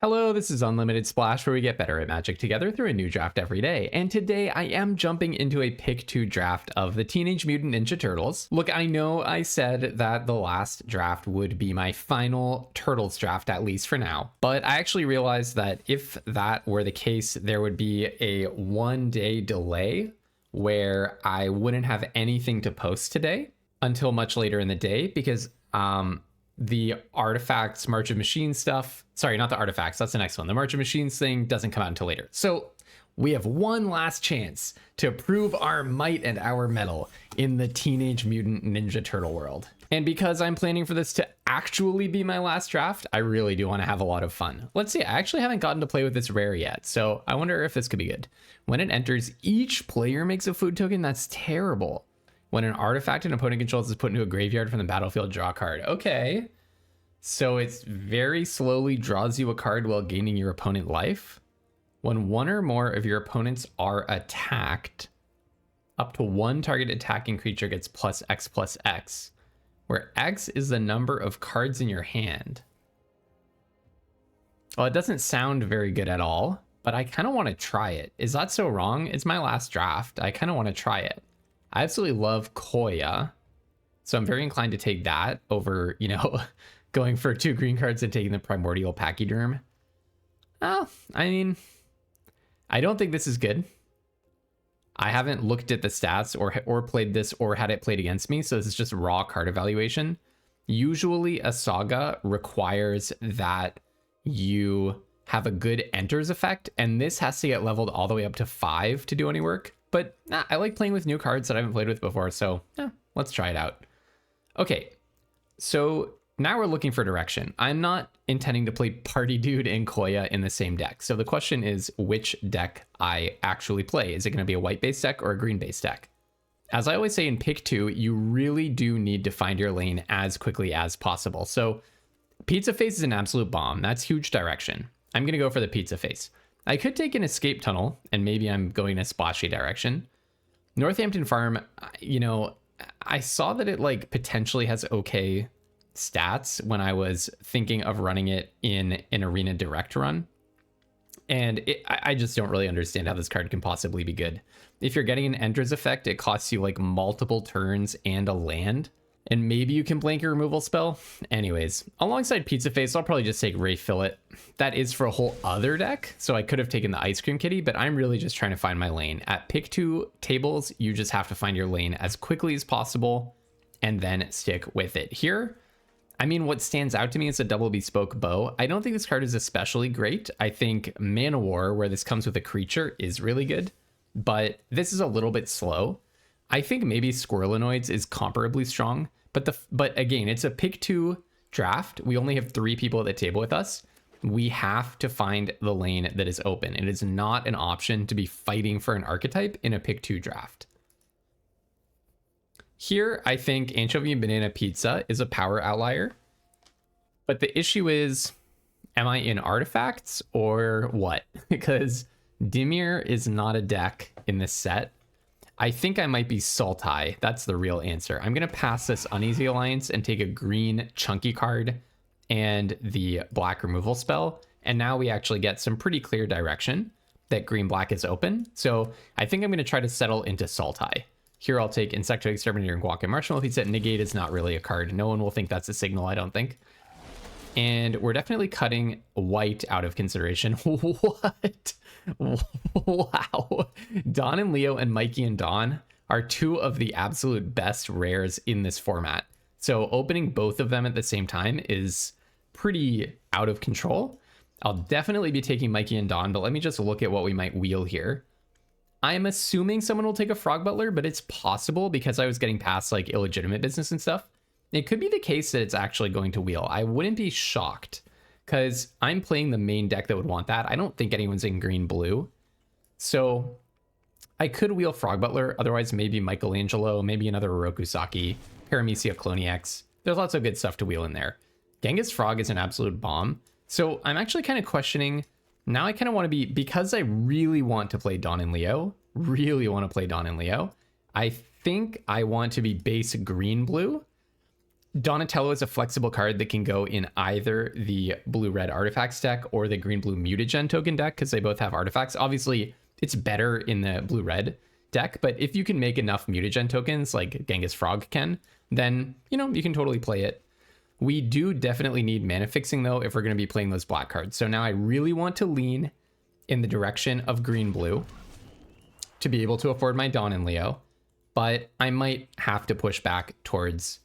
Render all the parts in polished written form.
Hello, this is Unlimited Splash, where we get better at Magic together through a new draft every day. And today I am jumping into a pick 2 draft of the Teenage Mutant Ninja Turtles. Look, I know I said that the last draft would be my final Turtles draft, at least for now. But I actually realized that if that were the case, there would be a 1-day delay where I wouldn't have anything to post today until much later in the day because the artifacts, March of Machines stuff, sorry, not the artifacts, that's the next one. The March of Machines thing doesn't come out until later. So we have one last chance to prove our might and our mettle in the Teenage Mutant Ninja Turtle world. And because I'm planning for this to actually be my last draft, I really do want to have a lot of fun. Let's see, I actually haven't gotten to play with this rare yet, so I wonder if this could be good. When it enters, each player makes a food token. That's terrible. When an artifact an opponent controls is put into a graveyard from the battlefield, draw a card. Okay. So it's very slowly draws you a card while gaining your opponent life. When one or more of your opponents are attacked, up to one target attacking creature gets +X/+X, where X is the number of cards in your hand. Well, it doesn't sound very good at all, but I kind of want to try it. Is that so wrong? It's my last draft. I kind of want to try it. I absolutely love Koya, so I'm very inclined to take that over, going for 2 green cards and taking the Primordial Pachyderm. Well, I mean, I don't think this is good. I haven't looked at the stats or played this or had it played against me, so this is just raw card evaluation. Usually a Saga requires that you have a good enters effect, and this has to get leveled all the way up to 5 to do any work. But I like playing with new cards that I haven't played with before, so let's try it out. Okay, so now we're looking for direction. I'm not intending to play Party Dude and Koya in the same deck. So the question is which deck I actually play. Is it going to be a white-based deck or a green-based deck? As I always say in pick 2, you really do need to find your lane as quickly as possible. So Pizza Face is an absolute bomb. That's huge direction. I'm going to go for the Pizza Face. I could take an escape tunnel, and maybe I'm going a splashy direction. Northampton Farm, I saw that it potentially has okay stats when I was thinking of running it in an Arena Direct run. And I just don't really understand how this card can possibly be good. If you're getting an Ender's effect, it costs you multiple turns and a land. And maybe you can blank your removal spell. Anyways, alongside Pizza Face, I'll probably just take Ray Fillet. That is for a whole other deck, so I could have taken the Ice Cream Kitty, but I'm really just trying to find my lane. At pick 2 tables, you just have to find your lane as quickly as possible and then stick with it. Here, I mean, what stands out to me is a double bespoke bow. I don't think this card is especially great. I think Mana War, where this comes with a creature, is really good, but this is a little bit slow. I think maybe Squirrelinoids is comparably strong, but again, it's a pick 2 draft. We only have 3 people at the table with us. We have to find the lane that is open. It is not an option to be fighting for an archetype in a pick 2 draft. Here, I think Anchovy and Banana Pizza is a power outlier, but the issue is, am I in artifacts or what? Because Dimir is not a deck in this set. I think I might be Sultai. That's the real answer. I'm going to pass this Uneasy Alliance and take a green chunky card and the black removal spell. And now we actually get some pretty clear direction that green-black is open. So I think I'm going to try to settle into Sultai. Here I'll take Insectoid Exterminator and Guac and Marshmallow Pizza. Negate is not really a card. No one will think that's a signal, I don't think. And we're definitely cutting white out of consideration. What? Wow. Don and Leo and Mikey and Don are 2 of the absolute best rares in this format. So opening both of them at the same time is pretty out of control. I'll definitely be taking Mikey and Don, but let me just look at what we might wheel here. I'm assuming someone will take a Frog Butler, but it's possible because I was getting past illegitimate business and stuff. It could be the case that it's actually going to wheel. I wouldn't be shocked because I'm playing the main deck that would want that. I don't think anyone's in green-blue. So I could wheel Frog Butler. Otherwise, maybe Michelangelo, maybe another Orokusaki, Paramecia Cloniax. There's lots of good stuff to wheel in there. Genghis Frog is an absolute bomb. So I'm actually kind of questioning. Now I kind of want to be, because I really want to play Don and Leo, I think I want to be base green-blue. Donatello is a flexible card that can go in either the blue-red artifacts deck or the green-blue mutagen token deck because they both have artifacts. Obviously, it's better in the blue-red deck, but if you can make enough mutagen tokens like Genghis Frog can, then, you know, you can totally play it. We do definitely need mana fixing, though, if we're going to be playing those black cards. So now I really want to lean in the direction of green-blue to be able to afford my Dawn and Leo, but I might have to push back towards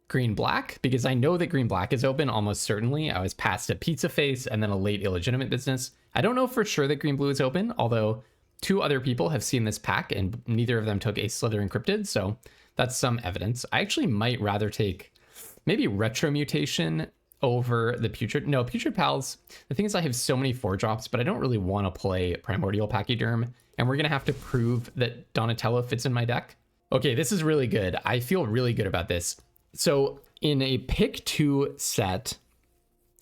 green black because I know that green black is open almost certainly. I was past a pizza face and then a late illegitimate business. I don't know for sure that green blue is open, although 2 other people have seen this pack and neither of them took a Slither Encrypted, so that's some evidence. I actually might rather take maybe retro mutation over the putrid. No, putrid pals. The thing is, I have so many 4-drops, but I don't really want to play primordial pachyderm, and we're gonna have to prove that Donatello fits in my deck. Okay, this is really good. I feel really good about this. So in a pick 2 set,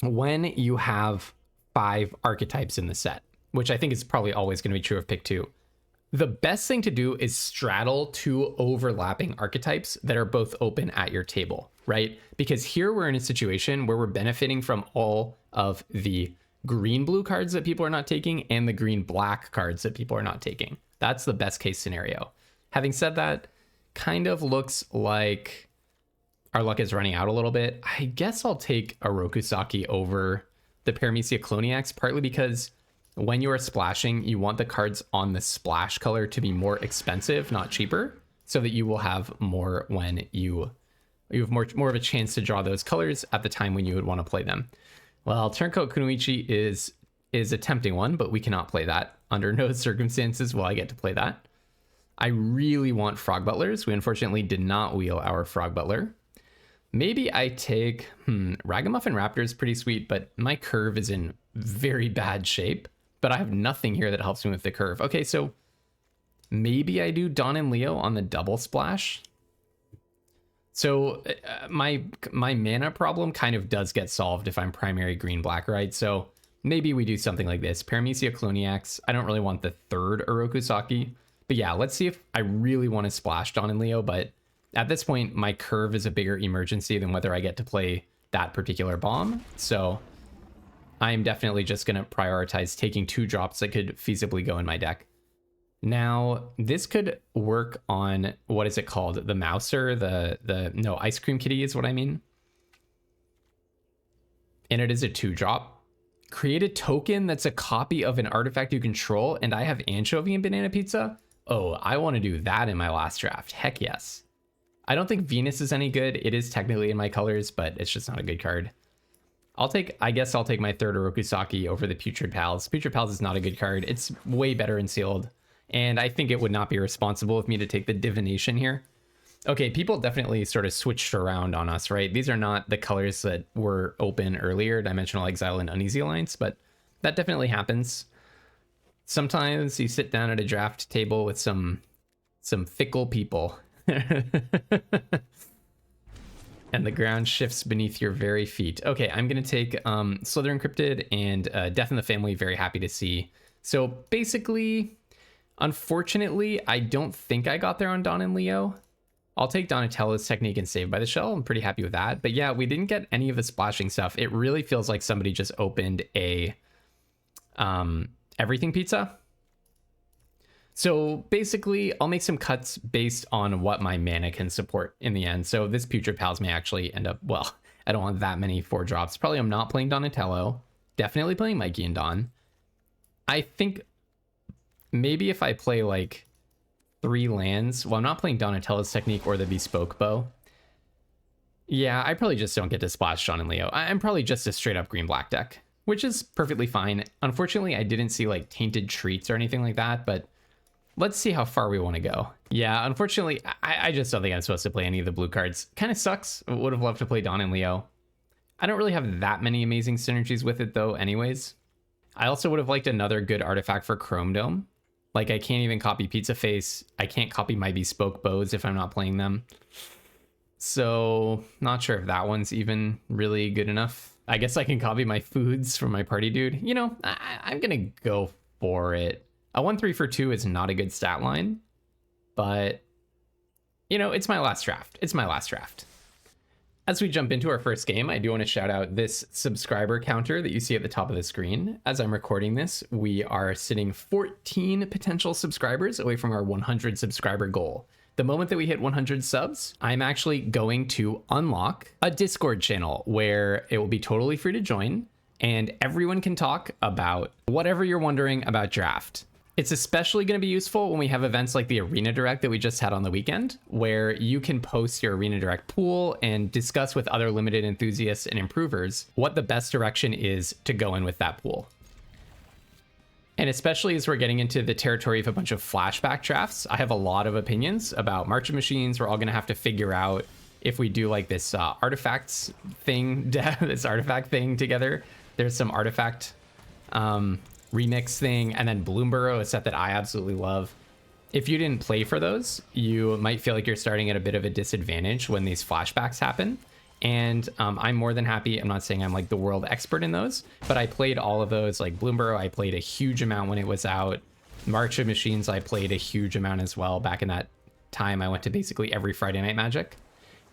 when you have 5 archetypes in the set, which I think is probably always going to be true of pick 2, the best thing to do is straddle 2 overlapping archetypes that are both open at your table, right? Because here we're in a situation where we're benefiting from all of the green-blue cards that people are not taking and the green-black cards that people are not taking. That's the best case scenario. Having said that, kind of looks like our luck is running out a little bit. I guess I'll take a Rokusaki over the Paramecia Cloniax, partly because when you are splashing, you want the cards on the splash color to be more expensive, not cheaper, so that you will have more when you have more of a chance to draw those colors at the time when you would want to play them. Well, Turncoat Kunoichi is a tempting one, but we cannot play that. Under no circumstances will I get to play that. I really want Frog Butlers. We unfortunately did not wheel our Frog Butler. Maybe I take, Ragamuffin Raptor is pretty sweet, but my curve is in very bad shape, but I have nothing here that helps me with the curve. Okay, so maybe I do Dawn and Leo on the double splash. So my mana problem kind of does get solved if I'm primary green-black, right? So maybe we do something like this. Paramecia Cloniax. I don't really want the 3rd Orokusaki, but yeah, let's see if I really want to splash Dawn and Leo, but at this point, my curve is a bigger emergency than whether I get to play that particular bomb. So I'm definitely just going to prioritize taking 2 drops that could feasibly go in my deck. Now, this could work on, what is it called? The Mouser, no, Ice Cream Kitty is what I mean. And it is a 2-drop. Create a token that's a copy of an artifact you control, and I have Anchovy and Banana Pizza? Oh, I want to do that in my last draft. Heck yes. I don't think Venus is any good. It is technically in my colors, but it's just not a good card. I guess I'll take my 3rd Orokusaki over the Putrid Pals. Putrid Pals is not a good card. It's way better in sealed. And I think it would not be responsible of me to take the Divination here. Okay, people definitely sort of switched around on us, right? These are not the colors that were open earlier, Dimensional Exile and Uneasy Alliance, but that definitely happens. Sometimes you sit down at a draft table with some fickle people. And the ground shifts beneath your very feet. Okay, I'm gonna take Slither Encrypted and Death in the Family, very happy to see. So basically, unfortunately, I don't think I got there on Dawn and Leo. I'll take Donatello's Technique and Saved by the Shell. I'm pretty happy with that. But yeah, we didn't get any of the splashing stuff. It really feels like somebody just opened a everything pizza. So basically, I'll make some cuts based on what my mana can support in the end. So this Putrid Pals may actually end up, well, I don't want that many 4-drops. Probably I'm not playing Donatello. Definitely playing Mikey and Don. I think maybe if I play like 3 lands, well, I'm not playing Donatello's Technique or the Bespoke Bow. Yeah, I probably just don't get to splash Dawn and Leo. I'm probably just a straight up green-black deck, which is perfectly fine. Unfortunately, I didn't see like Tainted Treats or anything like that, but let's see how far we want to go. Yeah, unfortunately, I just don't think I'm supposed to play any of the blue cards. Kind of sucks. Would have loved to play Dawn and Leo. I don't really have that many amazing synergies with it, though, anyways. I also would have liked another good artifact for Chrome Dome. Like, I can't even copy Pizza Face. I can't copy my Bespoke Bows if I'm not playing them. So, not sure if that one's even really good enough. I guess I can copy my foods from my party dude. You know, I'm going to go for it. A 1-3 for 2 is not a good stat line, but, you know, it's my last draft. It's my last draft. As we jump into our first game, I do want to shout out this subscriber counter that you see at the top of the screen. As I'm recording this, we are sitting 14 potential subscribers away from our 100 subscriber goal. The moment that we hit 100 subs, I'm actually going to unlock a Discord channel where it will be totally free to join and everyone can talk about whatever you're wondering about draft. It's especially going to be useful when we have events like the Arena Direct that we just had on the weekend, where you can post your Arena Direct pool and discuss with other limited enthusiasts and improvers what the best direction is to go in with that pool. And especially as we're getting into the territory of a bunch of flashback drafts, I have a lot of opinions about marching machines. We're all going to have to figure out if we do like this artifacts thing, this artifact thing together. There's some artifact remix thing, and then Bloomburrow, a set that I absolutely love. If you didn't play for those, you might feel like you're starting at a bit of a disadvantage when these flashbacks happen. And I'm more than happy. I'm not saying I'm like the world expert in those, but I played all of those. Like Bloomburrow, I played a huge amount when it was out. March of Machines, I played a huge amount as well. Back in that time, I went to basically every Friday Night Magic.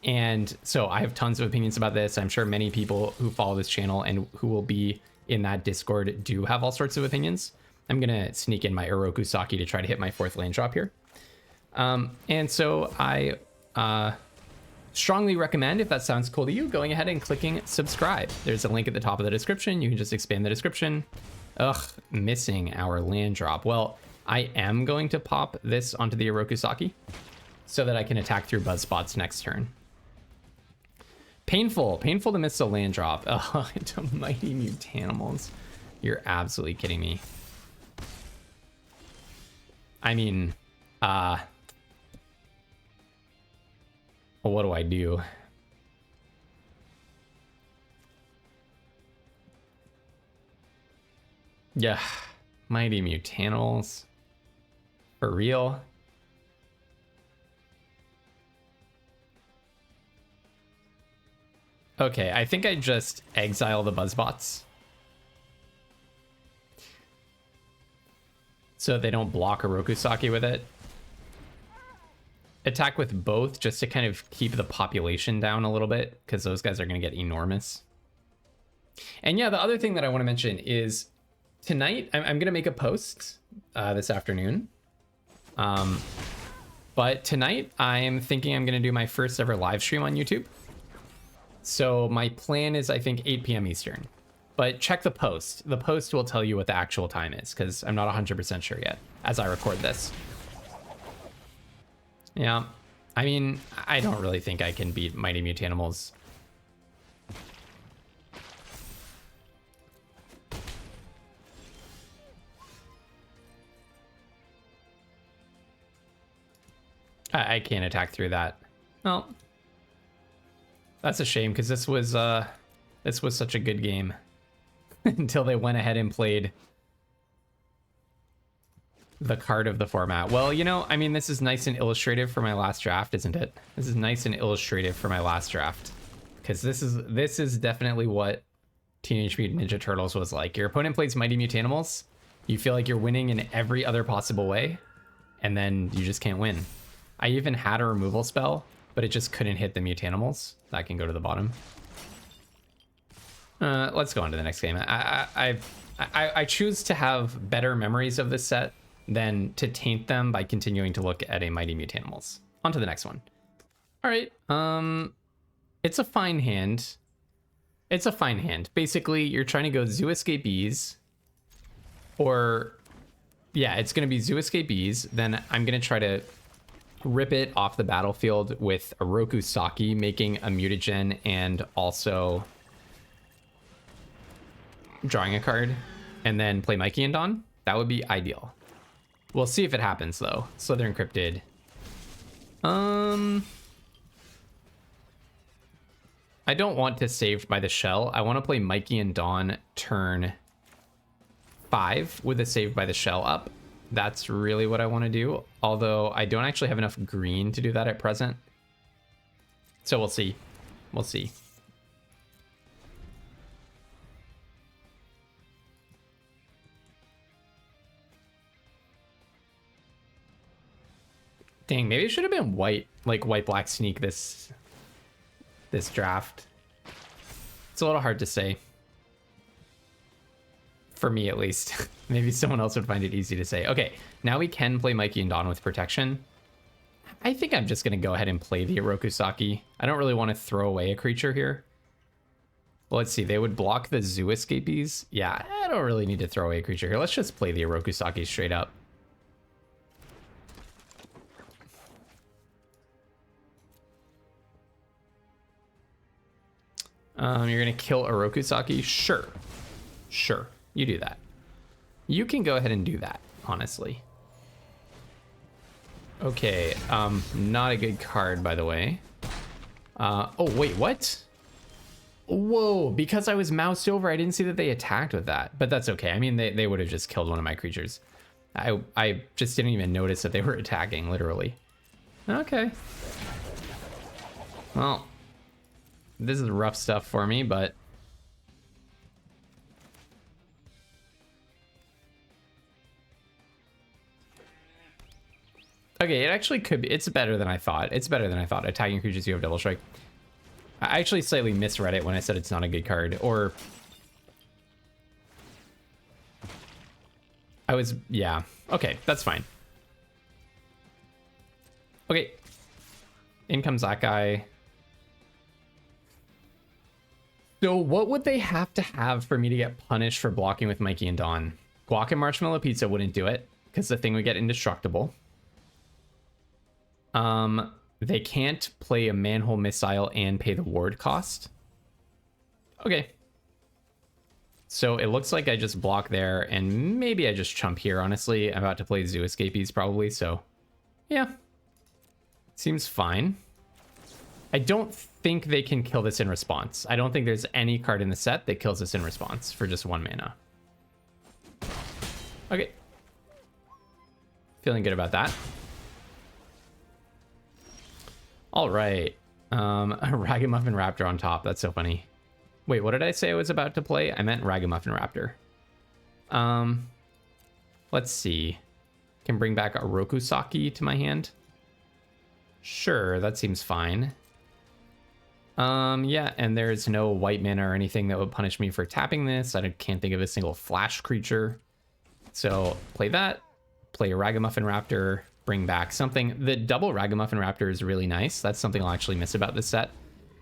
And so I have tons of opinions about this. I'm sure many people who follow this channel and who will be in that Discord do have all sorts of opinions. I'm gonna sneak in my Oroku Saki to try to hit my 4th land drop here. And so I strongly recommend, if that sounds cool to you, going ahead and clicking subscribe. There's a link at the top of the description. You can just expand the description. Ugh, missing our land drop. Well, I am going to pop this onto the Oroku Saki so that I can attack through buzz spots next turn. Painful to miss a land drop. Oh, into Mighty Mutanimals. You're absolutely kidding me. I mean, what do I do? Yeah, Mighty Mutanimals. For real? Okay, I think I just exile the buzzbots so they don't block Oroku Saki with it. Attack with both just to kind of keep the population down a little bit, because those guys are going to get enormous. And yeah, the other thing that I want to mention is tonight I'm going to make a post this afternoon. But tonight I'm thinking I'm going to do my first ever live stream on YouTube. So my plan is, I think, 8 p.m. Eastern. But check the post. The post will tell you what the actual time is, because I'm not 100% sure yet as I record this. Yeah, I mean, I don't really think I can beat Mighty Mutanimals. I can't attack through that. Well, that's a shame, because this was such a good game until they went ahead and played the card of the format. Well, you know, I mean, this is nice and illustrative for my last draft, isn't it? This is nice and illustrative for my last draft, because this is definitely what Teenage Mutant Ninja Turtles was like. Your opponent plays Mighty Mutanimals, you feel like you're winning in every other possible way, and then you just can't win. I even had a removal spell, but it just couldn't hit the Mutanimals. That can go to the bottom. Let's go on to the next game. I choose to have better memories of this set than to taint them by continuing to look at a Mighty Mutanimals. On to the next one. All right. It's a fine hand. It's a fine hand. Basically, you're trying to go Zoo Escapees, or yeah, it's going to be Zoo Escapees. Then I'm going to try to rip it off the battlefield with a Oroku Saki, making a mutagen and also drawing a card, and then play Mikey and Dawn. That would be ideal. We'll see if it happens though. Slither Encrypted. I don't want to Saved by the Shell. I want to play Mikey and Dawn turn 5 with a Saved by the Shell up. That's really what I want to do. Although I don't actually have enough green to do that at present. So we'll see. We'll see. Dang, maybe it should have been white, like white-black sneak this. this draft. It's a little hard to say. For me, at least. Maybe someone else would find it easy to say. Okay, now we can play Mikey and Dawn with protection. I think I'm just going to go ahead and play the Orokusaki. I don't really want to throw away a creature here. Well, let's see. They would block the Zoo Escapees. Yeah, I don't really need to throw away a creature here. Let's just play the Orokusaki straight up. You're going to kill Orokusaki? Sure. Sure. You do that. You can go ahead and do that, honestly. Okay, not a good card, by the way. Oh, wait, what? Whoa, because I was moused over, I didn't see that they attacked with that. But that's okay. I mean, they would have just killed one of my creatures. I just didn't even notice that they were attacking, literally. Okay. Well, this is rough stuff for me, but... Okay, it actually could be. It's better than I thought. It's better than I thought. Attacking creatures, you have double strike. I actually slightly misread it when I said it's not a good card. Or... Yeah. Okay, that's fine. Okay. In comes that guy. So what would they have to have for me to get punished for blocking with Mikey and Dawn? Guac and Marshmallow Pizza wouldn't do it, because the thing would get indestructible. They can't play a Manhole Missile and pay the ward cost. Okay. So it looks like I just block there, and maybe I just chump here, honestly. I'm about to play Zoo Escapees, probably, so... Yeah. Seems fine. I don't think they can kill this in response. I don't think there's any card in the set that kills this in response for just 1 mana. Okay. Feeling good about that. All right. A Ragamuffin Raptor on top. That's so funny. Wait, what did I say I was about to play? I meant Ragamuffin Raptor. Let's see. Can bring back a Rokusaki to my hand. Sure, that seems fine. Yeah, and there's no white mana or anything that would punish me for tapping this. I can't think of a single flash creature. So play that. Play a Ragamuffin Raptor. Bring back something. The double Ragamuffin Raptor is really nice. That's something I'll actually miss about this set.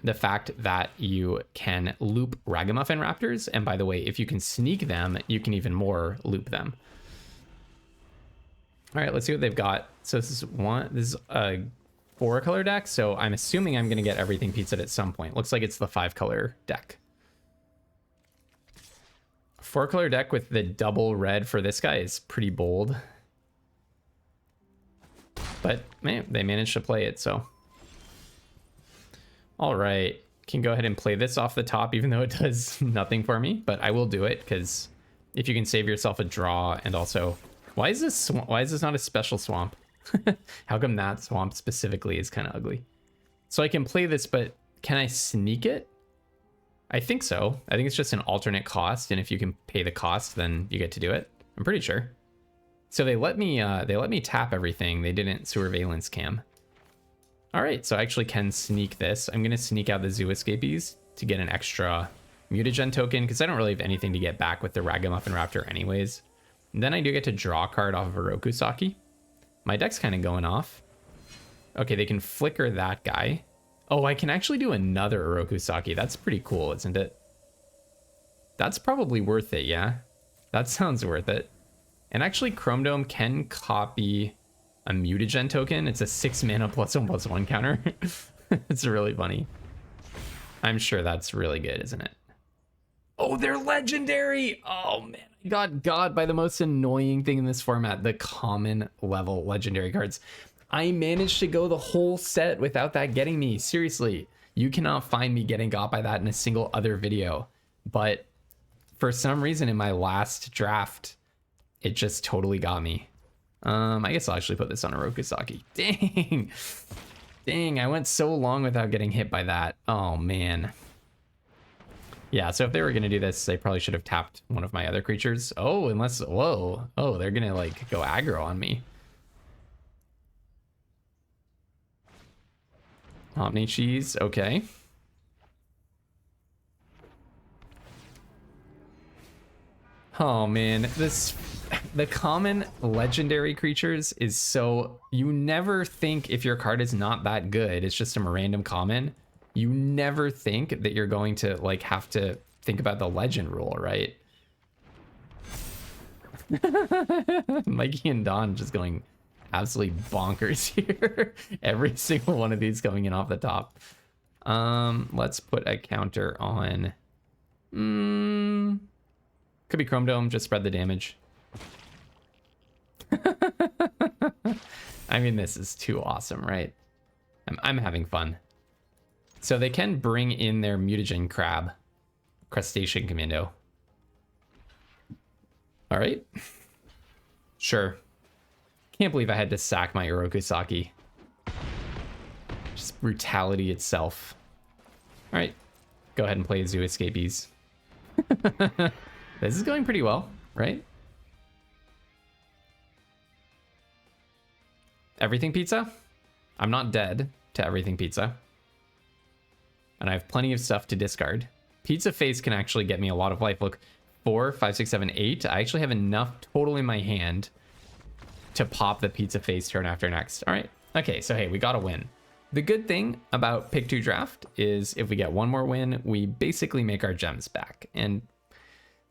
The fact that you can loop Ragamuffin Raptors, and by the way, if you can sneak them, you can even more loop them. All right, let's see what they've got. So this is a 4-color deck, so I'm assuming I'm gonna get everything pizzaed at some point. Looks like it's the 5-color deck. 4-color deck with the double red for this guy is pretty bold. But man, they managed to play it, so. All right, can go ahead and play this off the top, even though it does nothing for me, but I will do it, because if you can save yourself a draw, and also, why is this not a special swamp? How come that swamp specifically is kind of ugly? So I can play this, but can I sneak it? I think so. I think it's just an alternate cost, and if you can pay the cost, then you get to do it. I'm pretty sure. So they let me tap everything. They didn't Surveillance Cam. All right, so I actually can sneak this. I'm gonna sneak out the Zoo Escapees to get an extra mutagen token, because I don't really have anything to get back with the Ragamuffin Raptor anyways. And then I do get to draw a card off of Orokusaki. My deck's kind of going off. Okay, they can flicker that guy. Oh, I can actually do another Orokusaki. That's pretty cool, isn't it? That's probably worth it, yeah? That sounds worth it. And actually, Chrome Dome can copy a mutagen token. It's a 6 mana +1/+1 counter. It's really funny. I'm sure that's really good, isn't it? Oh, they're legendary! Oh, man. I got God by the most annoying thing in this format, the common level legendary cards. I managed to go the whole set without that getting me. Seriously, you cannot find me getting got by that in a single other video. But for some reason in my last draft, it just totally got me. I guess I'll actually put this on a Rokusaki. Dang. Dang, I went so long without getting hit by that. Oh, man. Yeah, so if they were going to do this, they probably should have tapped one of my other creatures. Oh, unless... Whoa. Oh, they're going to, like, go aggro on me. Omni Cheese. Okay. Oh man, the common legendary creatures is so, you never think if your card is not that good, it's just a random common, you never think that you're going to like have to think about the legend rule, right? Mikey and Don just going absolutely bonkers here. Every single one of these coming in off the top. Let's put a counter on. Could be Chrome Dome, just spread the damage. I mean, this is too awesome, right? I'm having fun. So they can bring in their mutagen crab, crustacean commando. All right. Sure. Can't believe I had to sack my Urokusaki. Just brutality itself. All right. Go ahead and play Zoo Escapees. This is going pretty well, right? Everything pizza? I'm not dead to everything pizza. And I have plenty of stuff to discard. Pizza face can actually get me a lot of life. Look, 4, 5, 6, 7, 8. I actually have enough total in my hand to pop the pizza face turn after next. All right. Okay, so hey, we got a win. The good thing about pick 2 draft is if we get one more win, we basically make our gems back. And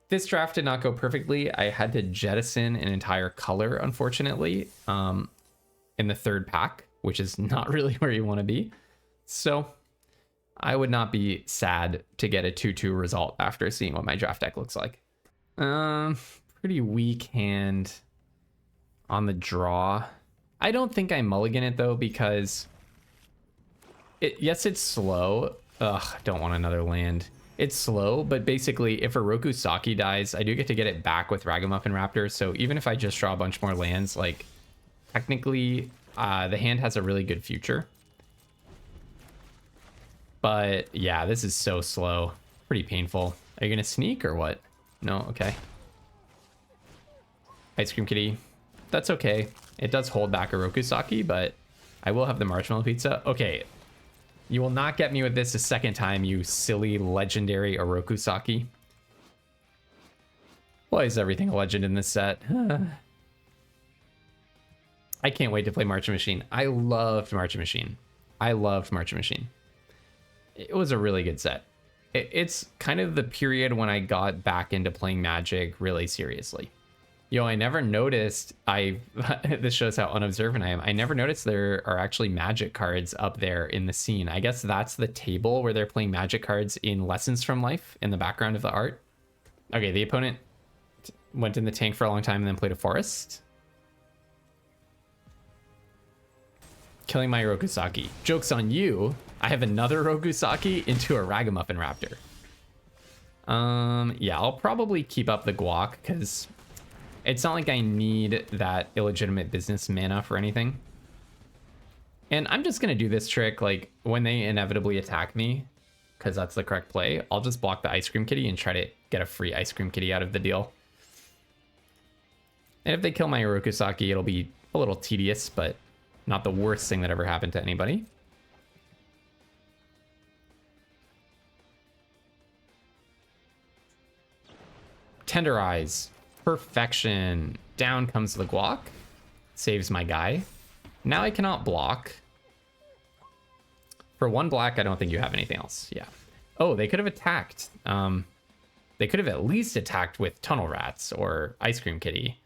this draft did not go perfectly. I had to jettison an entire color, unfortunately, in the third pack, which is not really where you want to be. So I would not be sad to get a 2-2 result after seeing what my draft deck looks like. Pretty weak hand on the draw. I don't think I mulligan it though, because yes, it's slow. Ugh, I don't want another land. It's slow, but basically if Urokusaki dies, I do get to get it back with Ragamuffin Raptor. So even if I just draw a bunch more lands, like technically the hand has a really good future. But yeah, this is so slow. Pretty painful. Are you gonna sneak or what? No, okay. Ice Cream Kitty. That's okay. It does hold back Urokusaki, but I will have the Marshmallow Pizza. Okay. You will not get me with this a second time, you silly legendary Urokusaki. Why is everything a legend in this set? I can't wait to play Marching Machine. I loved Marching Machine. I loved Marching Machine. It was a really good set. It's kind of the period when I got back into playing Magic really seriously. Yo, I never noticed, this shows how unobservant I am. I never noticed there are actually Magic cards up there in the scene. I guess that's the table where they're playing Magic cards in Lessons from Life in the background of the art. Okay, the opponent went in the tank for a long time and then played a forest. Killing my Urokusaki. Joke's on you. I have another Urokusaki into a Ragamuffin Raptor. Yeah, I'll probably keep up the guac because it's not like I need that illegitimate business mana for anything. And I'm just going to do this trick, like, when they inevitably attack me, because that's the correct play, I'll just block the Ice Cream Kitty and try to get a free Ice Cream Kitty out of the deal. And if they kill my Urokusaki, it'll be a little tedious, but not the worst thing that ever happened to anybody. Tenderize. Perfection. Down comes the guac. Saves my guy. Now I cannot block. For 1 black, I don't think you have anything else. Yeah. Oh, they could have attacked. They could have at least attacked with Tunnel Rats or Ice Cream Kitty.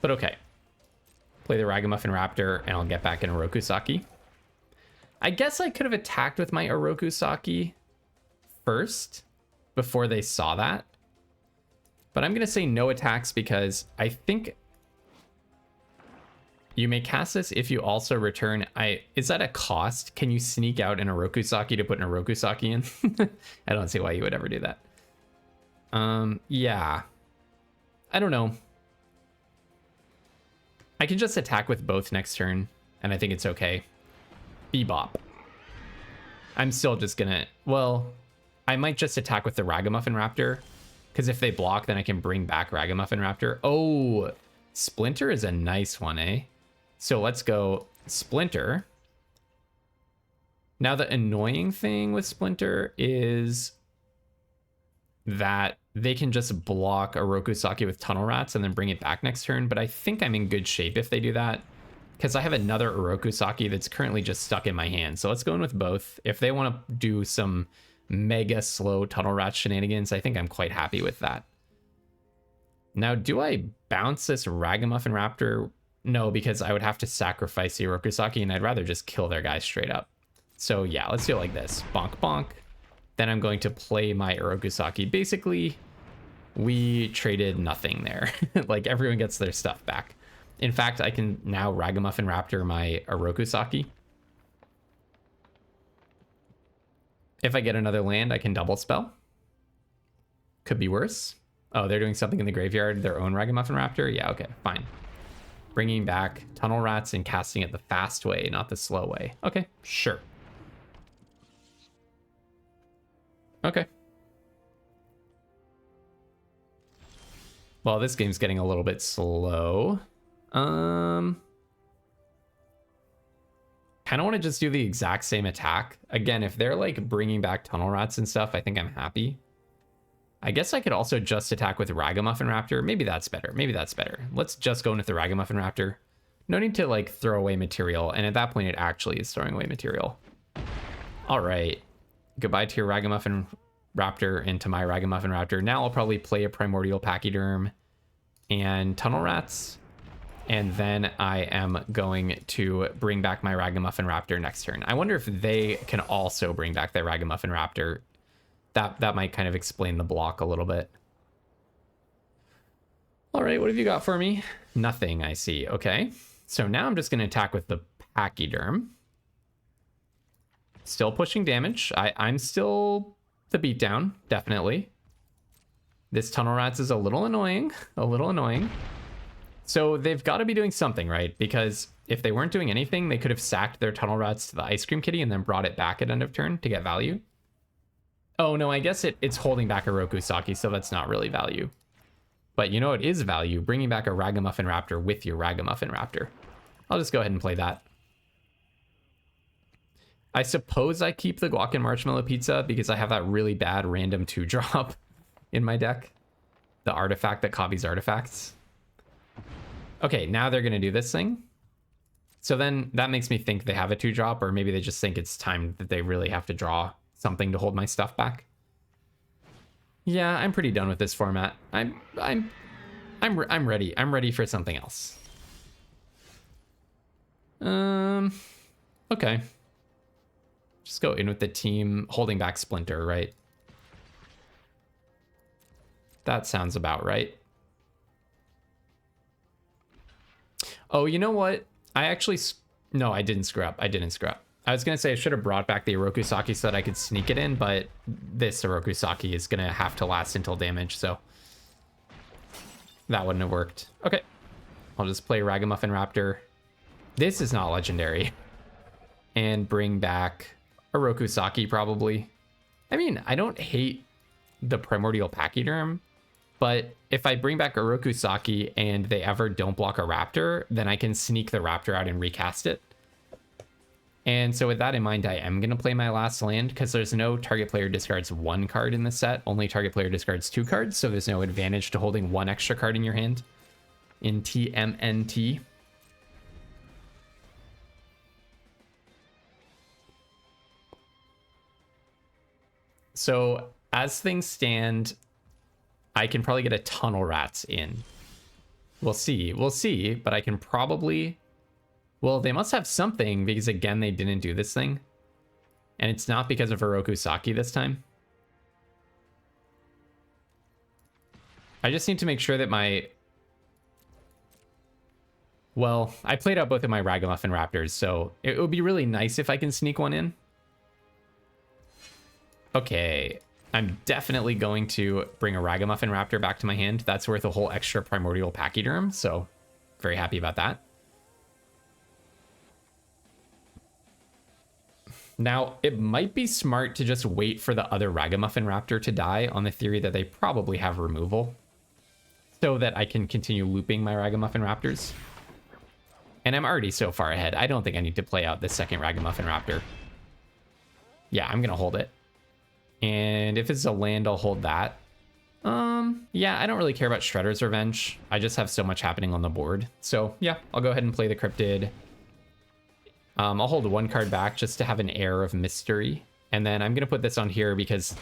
But okay. Play the Ragamuffin Raptor and I'll get back in Urokusaki. I guess I could have attacked with my Urokusaki first before they saw that. But I'm going to say no attacks because I think you may cast this if you also return. Is that a cost? Can you sneak out an Urokusaki to put an Urokusaki in? I don't see why you would ever do that. Yeah. I don't know. I can just attack with both next turn, and I think it's okay. Bebop. I'm still just gonna... Well, I might just attack with the Ragamuffin Raptor, because if they block, then I can bring back Ragamuffin Raptor. Oh, Splinter is a nice one, eh? So let's go Splinter. Now the annoying thing with Splinter is that they can just block a Rokusaki with Tunnel Rats and then bring it back next turn, but I think I'm in good shape if they do that, because I have another Orokusaki that's currently just stuck in my hand. So let's go in with both. If they want to do some mega slow Tunnel Rat shenanigans, I think I'm quite happy with that. Now, do I bounce this Ragamuffin Raptor? No, because I would have to sacrifice the Orokusaki, and I'd rather just kill their guy straight up. So yeah, let's do it like this. Bonk, bonk. Then I'm going to play my Orokusaki. Basically, we traded nothing there. Like, everyone gets their stuff back. In fact, I can now Ragamuffin Raptor my Orokusaki. If I get another land, I can double spell. Could be worse. Oh, they're doing something in the graveyard, their own Ragamuffin Raptor? Yeah, okay, fine. Bringing back Tunnel Rats and casting it the fast way, not the slow way. Okay, sure. Okay. Well, this game's getting a little bit slow. Kind of want to just do the exact same attack. Again, if they're like bringing back Tunnel Rats and stuff, I think I'm happy. I guess I could also just attack with Ragamuffin Raptor. Maybe that's better. Maybe that's better. Let's just go in with the Ragamuffin Raptor. No need to like throw away material. And at that point, it actually is throwing away material. All right. Goodbye to your Ragamuffin Raptor and to my Ragamuffin Raptor. Now I'll probably play a Primordial Pachyderm and Tunnel Rats. And then I am going to bring back my Ragamuffin Raptor next turn. I wonder if they can also bring back their Ragamuffin Raptor. That might kind of explain the block a little bit. All right, what have you got for me? Nothing, I see. Okay, so now I'm just going to attack with the Pachyderm. Still pushing damage. I'm still the beatdown, definitely. This Tunnel Rats is a little annoying. A little annoying. So they've got to be doing something, right? Because if they weren't doing anything, they could have sacked their Tunnel Rats to the Ice Cream Kitty and then brought it back at end of turn to get value. Oh, no, I guess it's holding back a Rokusaki, so that's not really value. But you know it is value, bringing back a Ragamuffin Raptor with your Ragamuffin Raptor. I'll just go ahead and play that. I suppose I keep the Guac and Marshmallow Pizza because I have that really bad random 2-drop in my deck. The artifact that copies artifacts. Okay, now they're going to do this thing. So then that makes me think they have a 2-drop, or maybe they just think it's time that they really have to draw something to hold my stuff back. Yeah, I'm pretty done with this format. I'm ready. I'm ready for something else. Okay. Just go in with the team holding back Splinter, right? That sounds about right. Oh, you know what? No, I didn't screw up. I didn't screw up. I was going to say I should have brought back the Orokusaki so that I could sneak it in, but this Orokusaki is going to have to last until damage, so that wouldn't have worked. Okay. I'll just play Ragamuffin Raptor. This is not legendary. And bring back a Orokusaki, probably. I mean, I don't hate the Primordial Pachyderm, but if I bring back a Orokusaki and they ever don't block a Raptor, then I can sneak the Raptor out and recast it. And so with that in mind, I am going to play my last land because there's no target player discards 1 card in the set. Only target player discards 2 cards, so there's no advantage to holding 1 extra card in your hand in TMNT. So as things stand, I can probably get a Tunnel Rats in. We'll see, but I can probably... Well, they must have something because, again, they didn't do this thing. And it's not because of Orokusaki this time. I just need to make sure that my... Well, I played out both of my Ragamuffin Raptors, so it would be really nice if I can sneak one in. Okay, I'm definitely going to bring a Ragamuffin Raptor back to my hand. That's worth a whole extra Primordial Pachyderm, so very happy about that. Now, it might be smart to just wait for the other Ragamuffin Raptor to die on the theory that they probably have removal so that I can continue looping my Ragamuffin Raptors. And I'm already so far ahead. I don't think I need to play out the second Ragamuffin Raptor. Yeah, I'm going to hold it. And if it's a land, I'll hold that. Yeah, I don't really care about Shredder's Revenge. I just have so much happening on the board. So yeah, I'll go ahead and play the Cryptid. I'll hold one card back just to have an air of mystery. And then I'm gonna put this on here because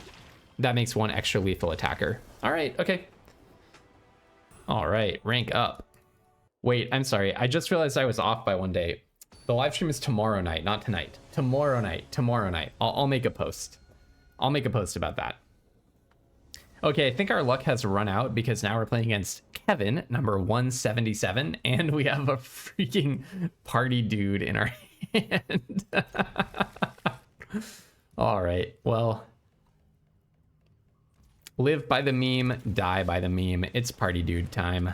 that makes one extra lethal attacker. All right, okay. All right, rank up. Wait, I'm sorry. I just realized I was off by one day. The live stream is tomorrow night, not tonight. Tomorrow night. I'll make a post. I'll make a post about that. Okay, I think our luck has run out because now we're playing against Kevin, number 177, and we have a freaking party dude in our hand. All right, well, live by the meme, die by the meme. It's party dude time.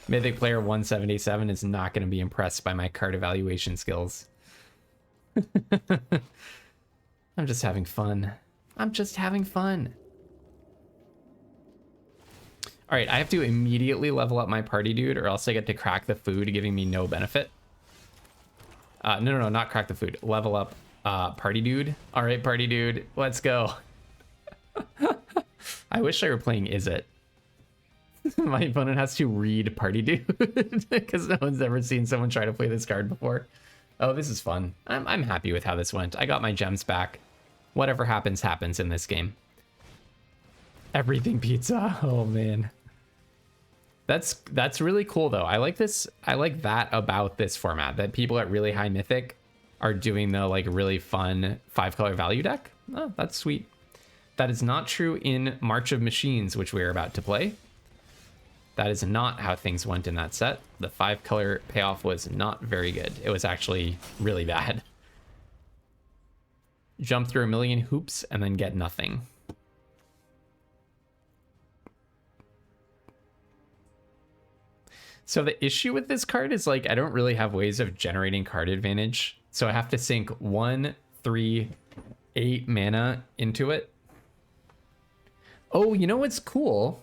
Mythic player 177 is not going to be impressed by my card evaluation skills. I'm just having fun. I'm just having fun. All right, I have to immediately level up my party dude or else I get to crack the food, giving me no benefit. No, not crack the food. Level up party dude. All right, party dude, let's go. I wish I were playing Is It. My opponent has to read party dude because no one's ever seen someone try to play this card before. Oh, this is fun. I'm happy with how this went. I got my gems back. Whatever happens, happens in this game. Everything pizza. Oh man. That's really cool though. I like this. I like that about this format, that people at really high mythic are doing the like really fun 5-color value deck. Oh, that's sweet. That is not true in March of Machines, which we are about to play. That is not how things went in that set. The 5-color payoff was not very good. It was actually really bad. Jump through a million hoops and then get nothing. So the issue with this card is like I don't really have ways of generating card advantage. So I have to sink 1, 3, 8 mana into it. Oh, you know what's cool?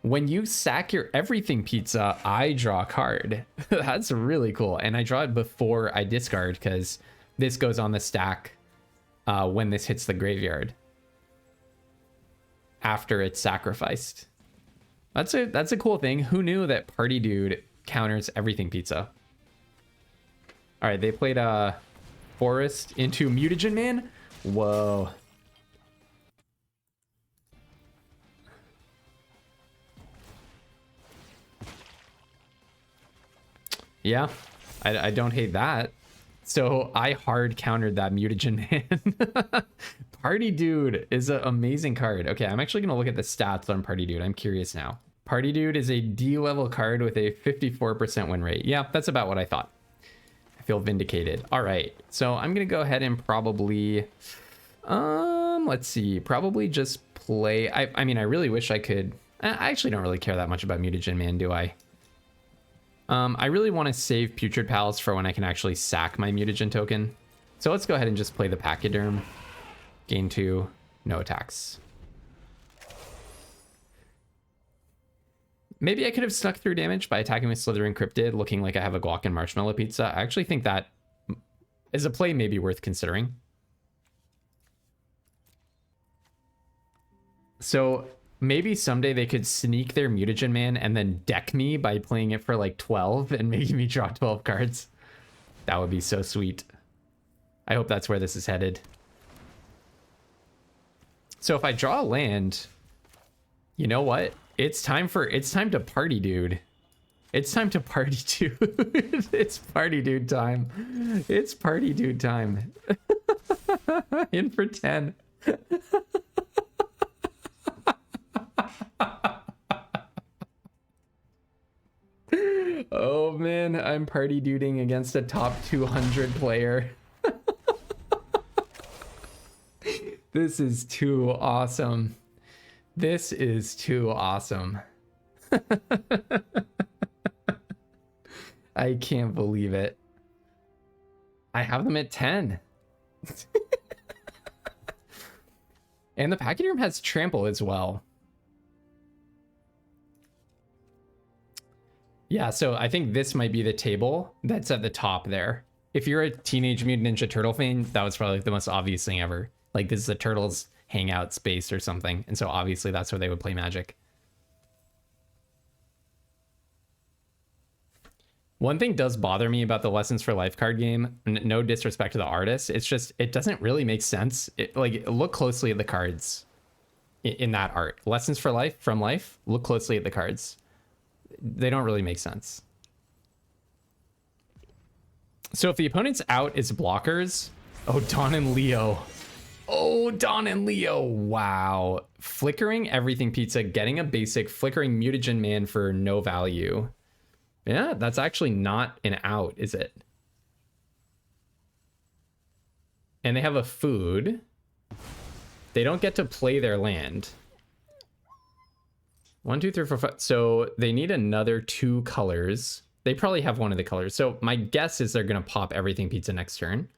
When you sack your everything pizza, I draw a card. That's really cool. And I draw it before I discard because this goes on the stack when this hits the graveyard. After it's sacrificed. That's a cool thing. Who knew that Party Dude counters everything pizza? All right, they played Forest into Mutagen Man. Whoa. Yeah, I don't hate that. So I hard countered that Mutagen Man. Party Dude is an amazing card. Okay, I'm actually going to look at the stats on Party Dude. I'm curious now. Party Dude is a D-level card with a 54% win rate. Yeah, that's about what I thought. I feel vindicated. All right, so I'm going to go ahead and probably... let's see. Probably just play... I mean, I really wish I could... I actually don't really care that much about Mutagen Man, do I? I really want to save Putrid Pals for when I can actually sack my Mutagen token. So let's go ahead and just play the Pachyderm. Gain 2, no attacks. Maybe I could have snuck through damage by attacking with Slithering Cryptid, looking like I have a Guac and Marshmallow Pizza. I actually think that is a play maybe worth considering. So maybe someday they could sneak their Mutagen Man and then deck me by playing it for like 12 and making me draw 12 cards. That would be so sweet. I hope that's where this is headed. So if I draw a land, you know what? It's time to Party Dude. It's time to Party Dude. It's Party Dude time. It's Party Dude time. In for 10. Oh man, I'm Party Duding against a top 200 player. This is too awesome. This is too awesome. I can't believe it. I have them at 10. And the Pachyderm has Trample as well. Yeah, so I think this might be the table that's at the top there. If you're a Teenage Mutant Ninja Turtle fan, that was probably the most obvious thing ever. Like, this is the Turtles hangout space or something. And so obviously that's where they would play Magic. One thing does bother me about the Lessons for Life card game, no disrespect to the artist, it's just, it doesn't really make sense. Look closely at the cards in that art. Lessons for Life, from Life, look closely at the cards. They don't really make sense. So if the opponent's out is blockers, oh, Dawn and Leo. Oh, Dawn and Leo, wow. Flickering Everything Pizza, getting a basic, flickering Mutagen Man for no value. Yeah, that's actually not an out, is it? And they have a food. They don't get to play their land. 1, 2, 3, 4, 5. So they need another 2 colors. They probably have one of the colors. So my guess is they're going to pop Everything Pizza next turn.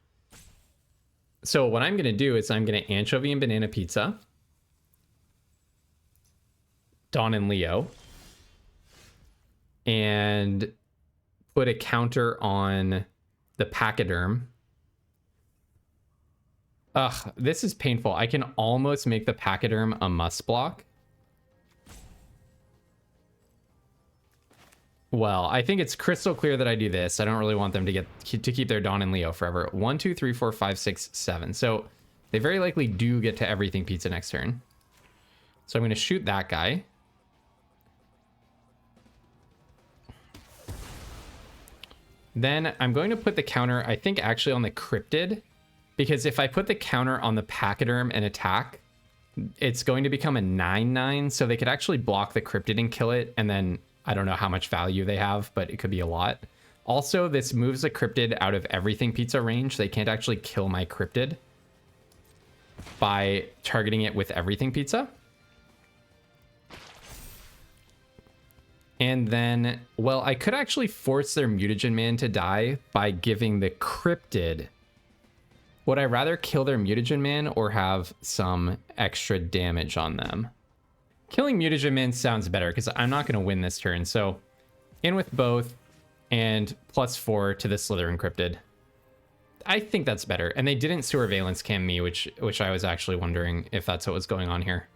So what I'm going to do is I'm going to Anchovy and Banana Pizza. Dawn and Leo. And put a counter on the Pachyderm. Ugh, this is painful. I can almost make the Pachyderm a must block. Well, I think it's crystal clear that I do this. I don't really want them to keep their Dawn and Leo forever. 1, 2, 3, 4, 5, 6, 7. So they very likely do get to Everything Pizza next turn. So I'm going to shoot that guy. Then I'm going to put the counter, I think, actually on the Cryptid, because if I put the counter on the Pachyderm and attack, it's going to become a 9/9, so they could actually block the Cryptid and kill it, and then I don't know how much value they have, but it could be a lot. Also, this moves the Cryptid out of Everything Pizza range. They can't actually kill my Cryptid by targeting it with Everything Pizza. And then, well, I could actually force their Mutagen Man to die by giving the Cryptid. Would I rather kill their Mutagen Man or have some extra damage on them? Killing Mutagen Man sounds better because I'm not going to win this turn. So in with both and +4 to the Slytherin Cryptid. I think that's better. And they didn't Surveillance Cam me, which I was actually wondering if that's what was going on here.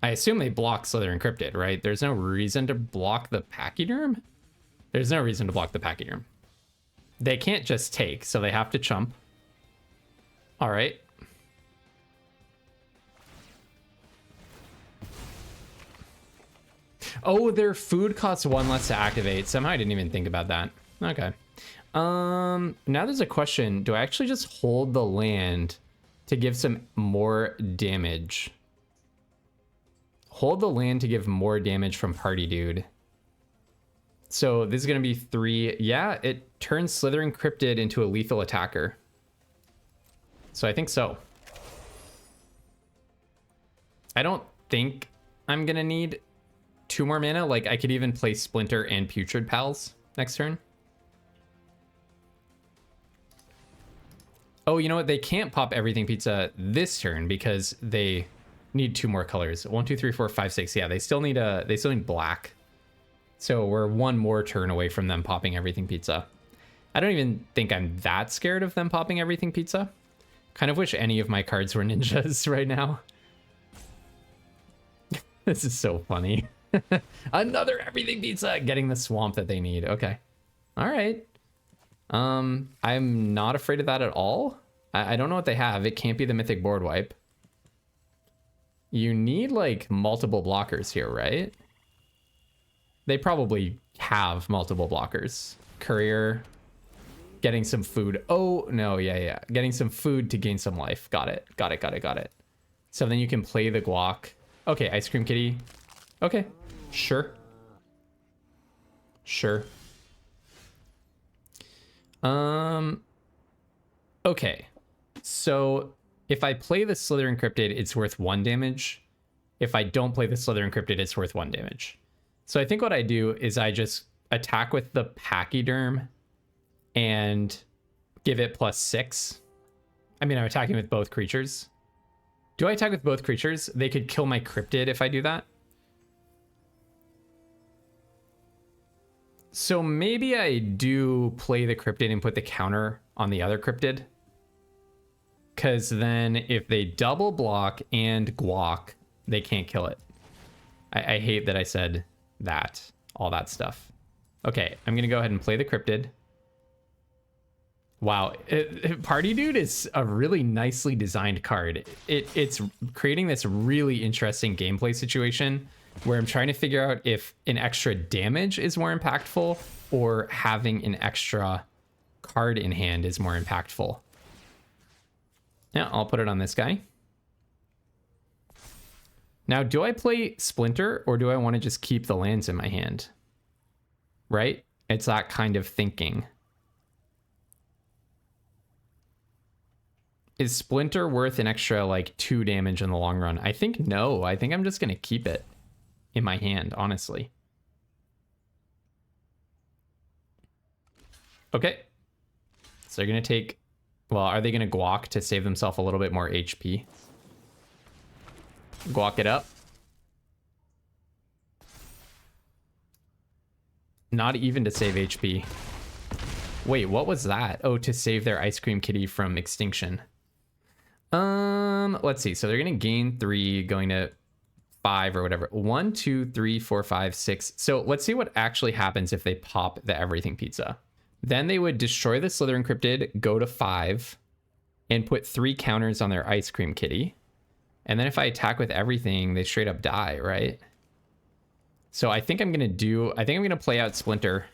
I assume they block Slytherin Cryptid, right? There's no reason to block the Pachyderm? There's no reason to block the Pachyderm. They can't just take, so they have to chump. All right. Oh, their food costs 1 less to activate. Somehow I didn't even think about that. Okay. Now there's a question. Do I actually just hold the land to give some more damage? Hold the land to give more damage from Party Dude. So this is going to be 3. Yeah, it turns Slytherin Cryptid into a lethal attacker. So I think so. I don't think I'm going to need 2 more mana. Like, I could even play Splinter and Putrid Pals next turn. Oh, you know what? They can't pop Everything Pizza this turn because they need 2 more colors. 1, 2, 3, 4, 5, 6. Yeah, they still need black. So we're 1 more turn away from them popping Everything Pizza. I don't even think I'm that scared of them popping Everything Pizza. Kind of wish any of my cards were ninjas right now. This is so funny. Another Everything Pizza, getting the swamp that they need. Okay. All right. I'm not afraid of that at all. I don't know what they have. It can't be the Mythic Board Wipe. You need like multiple blockers here, right? They probably have multiple blockers. Courier, getting some food. Oh, no, yeah. Getting some food to gain some life. Got it. So then you can play the guac. Okay, Ice Cream Kitty. Okay, sure. Okay, so if I play the Slytherin Cryptid, it's worth 1 damage. If I don't play the Slytherin Cryptid, it's worth 1 damage. So I think what I do is I just attack with the Pachyderm and give it +6. I mean, I'm attacking with both creatures. Do I attack with both creatures? They could kill my Cryptid if I do that. So maybe I do play the Cryptid and put the counter on the other cryptid. Because then if they double block and guac, they can't kill it. I hate that I said that, all that stuff. Okay, I'm going to go ahead and play the cryptid. Wow, Party Dude is a really nicely designed card. It's creating this really interesting gameplay situation where I'm trying to figure out if an extra damage is more impactful or having an extra card in hand is more impactful. Yeah, I'll put it on this guy. Now, do I play Splinter or do I want to just keep the lands in my hand? Right? It's that kind of thinking. Is Splinter worth an extra like 2 damage in the long run? I think no. I think I'm just going to keep it in my hand, honestly. Okay. So they're going to take... Well, are they going to guac to save themselves a little bit more HP? Guac it up. Not even to save HP. Wait, what was that? Oh, to save their ice cream kitty from extinction. Let's see. So they're going to gain 3, going to 5 or whatever. 1, 2, 3, 4, 5, 6. So let's see what actually happens if they pop the everything pizza. Then they would destroy the Slytherin cryptid, go to 5, and put 3 counters on their ice cream kitty. And then if I attack with everything, they straight up die, right? So I think I'm going to play out Splinter.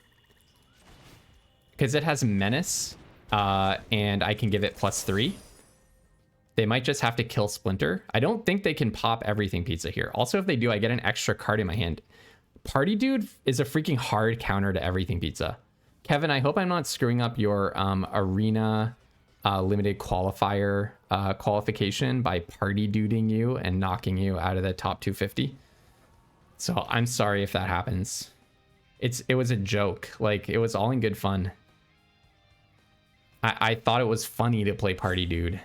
Because it has Menace, and I can give it +3. They might just have to kill Splinter. I don't think they can pop everything pizza here. Also, if they do, I get an extra card in my hand. Party Dude is a freaking hard counter to everything pizza. Kevin, I hope I'm not screwing up your arena limited qualifier qualification by party duding you and knocking you out of the top 250. So I'm sorry if that happens. It was a joke. Like, it was all in good fun. I thought it was funny to play Party Dude.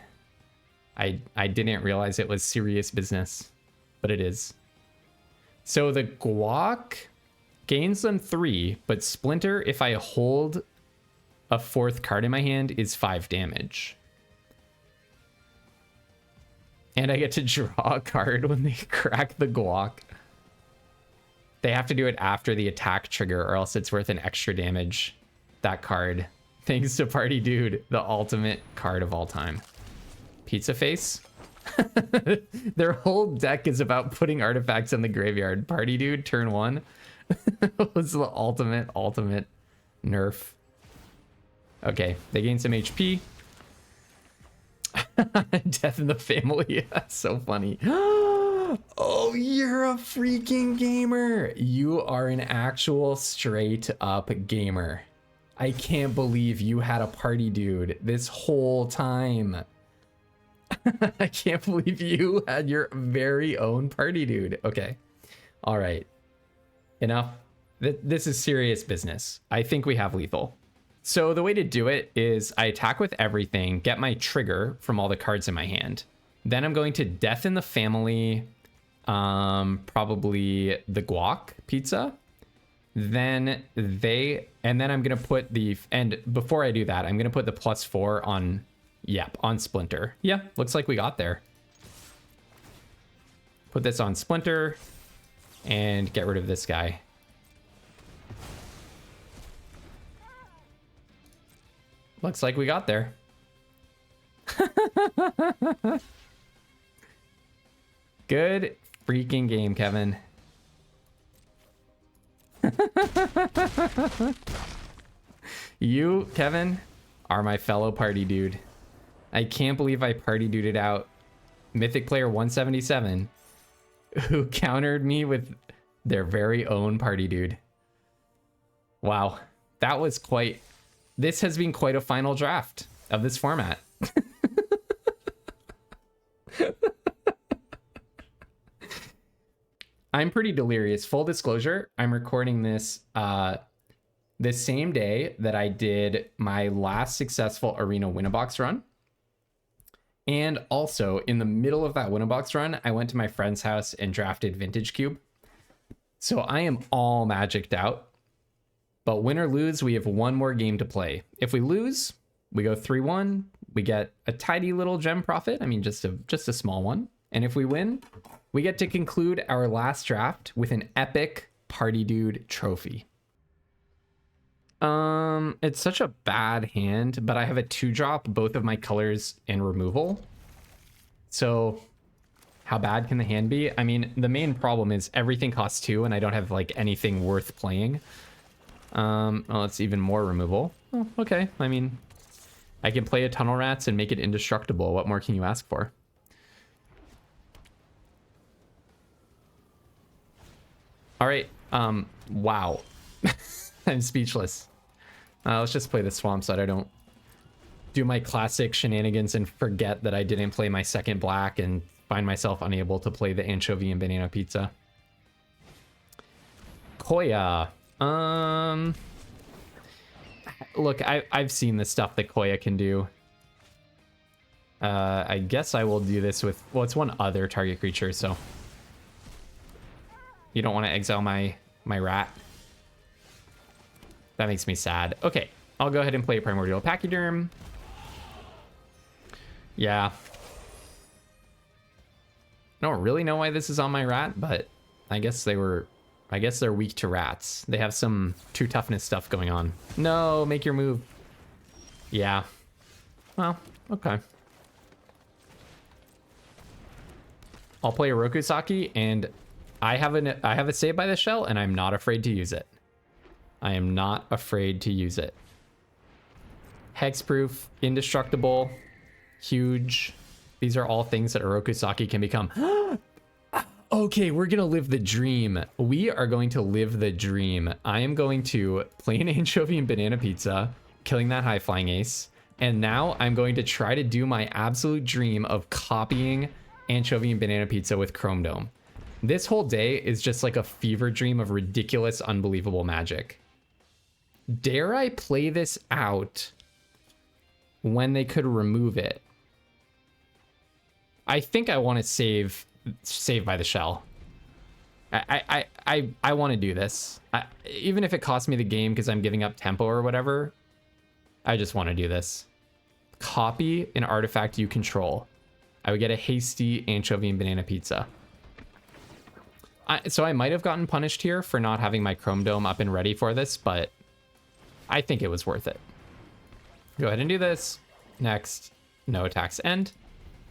I didn't realize it was serious business, but it is. So the guac gains them 3, but Splinter, if I hold a 4th card in my hand, is 5 damage. And I get to draw a card when they crack the guac. They have to do it after the attack trigger, or else it's worth an extra damage. That card. Thanks to Party Dude, the ultimate card of all time. Pizza Face. Their whole deck is about putting artifacts in the graveyard. Party Dude, turn 1. Was the ultimate nerf. Okay, they gain some HP. Death in the family. That's so funny. Oh, you're a freaking gamer. You are an actual straight up gamer. I can't believe you had a Party Dude this whole time. I can't believe you had your very own Party Dude. Okay. All right. Enough. This is serious business. I think we have lethal. So the way to do it is I attack with everything, get my trigger from all the cards in my hand. Then I'm going to Death in the Family, probably the guac pizza. Then I'm going to put and before I do that, I'm going to put the +4 on, on Splinter. Yeah, looks like we got there. Put this on Splinter and get rid of this guy. Looks like we got there. Good freaking game, Kevin. You, Kevin, are my fellow Party Dude. I can't believe I Party Duded out Mythic Player 177, who countered me with their very own Party Dude. Wow, that was quite... This has been quite a final draft of this format. I'm pretty delirious. Full disclosure, I'm recording this the same day that I did my last successful arena Winabox run. And also, in the middle of that Winabox run, I went to my friend's house and drafted Vintage Cube. So I am all magicked out. But win or lose, we have one more game to play. If we lose, We go 3-1. We get a tidy little gem profit. I mean, just a small one. And if we win, we get to conclude our last draft with an epic Party Dude trophy. It's such a bad hand, but I have a 2-drop, both of my colors in removal. So how bad can the hand be? I mean, the main problem is everything costs 2 and I don't have like anything worth playing. Oh, it's even more removal. Oh, okay. I mean, I can play a Tunnel Rats and make it indestructible. What more can you ask for? All right. Wow. I'm speechless. Let's just play the swamp so that I don't do my classic shenanigans and forget that I didn't play my second black and find myself unable to play the anchovy and banana pizza. Koya. Look, I've seen the stuff that Koya can do. I guess I will do this with, well, it's one other target creature, so you don't want to exile my rat. That makes me sad. Okay, I'll go ahead and play Primordial Pachyderm. Yeah. I don't really know why this is on my rat, but I guess they're weak to rats. They have some 2 toughness stuff going on. No, make your move. Yeah. Well, okay. I'll play a Rokusaki, and I have a Save by the Shell, and I'm not afraid to use it. I am not afraid to use it. Hexproof, indestructible, huge. These are all things that a Rokusaki can become. Okay, we're gonna live the dream. We are going to live the dream. I am going to play an anchovy and banana pizza, killing that high flying ace. And now I'm going to try to do my absolute dream of copying anchovy and banana pizza with Chrome Dome. This whole day is just like a fever dream of ridiculous, unbelievable magic. Dare I play this out when they could remove it? I think I want to save by the shell. I want to do this. Even if it costs me the game because I'm giving up tempo or whatever, I just want to do this. Copy an artifact you control. I would get a hasty anchovy and banana pizza. So I might have gotten punished here for not having my Chrome Dome up and ready for this, but I think it was worth it. Go ahead and do this. Next, no attacks end.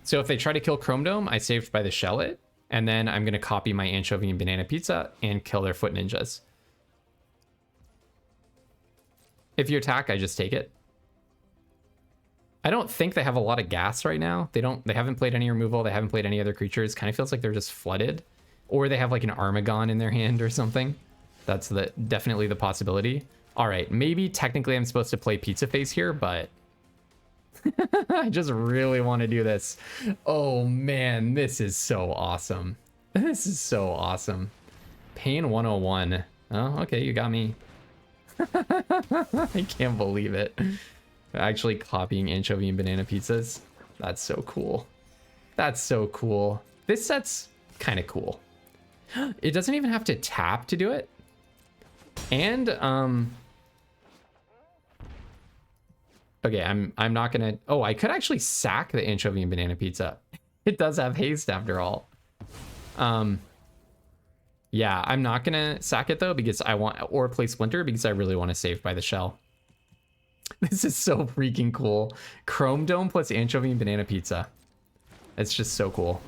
So if they try to kill Chrome Dome, I saved by the shell it, and then I'm going to copy my anchovy and banana pizza and kill their foot ninjas. If you attack, I just take it. I don't think they have a lot of gas right now. They haven't played any removal. They haven't played any other creatures. Kind of feels like they're just flooded, or they have like an Armagon in their hand or something. That's definitely the possibility. All right, maybe technically I'm supposed to play Pizza Face here, but I just really want to do this. Oh man, this is so awesome. This is so awesome. Pain 101. Oh, okay, you got me. I can't believe it. Actually copying anchovy and banana pizzas. That's so cool. That's so cool. This set's kind of cool. It doesn't even have to tap to do it. And okay, I'm not gonna. Oh, I could actually sack the anchovy and banana pizza. It does have haste after all. Yeah, I'm not gonna sack it though because I want, or play Splinter because I really want to save by the shell. This is so freaking cool. Chrome Dome plus anchovy and banana pizza. It's just so cool.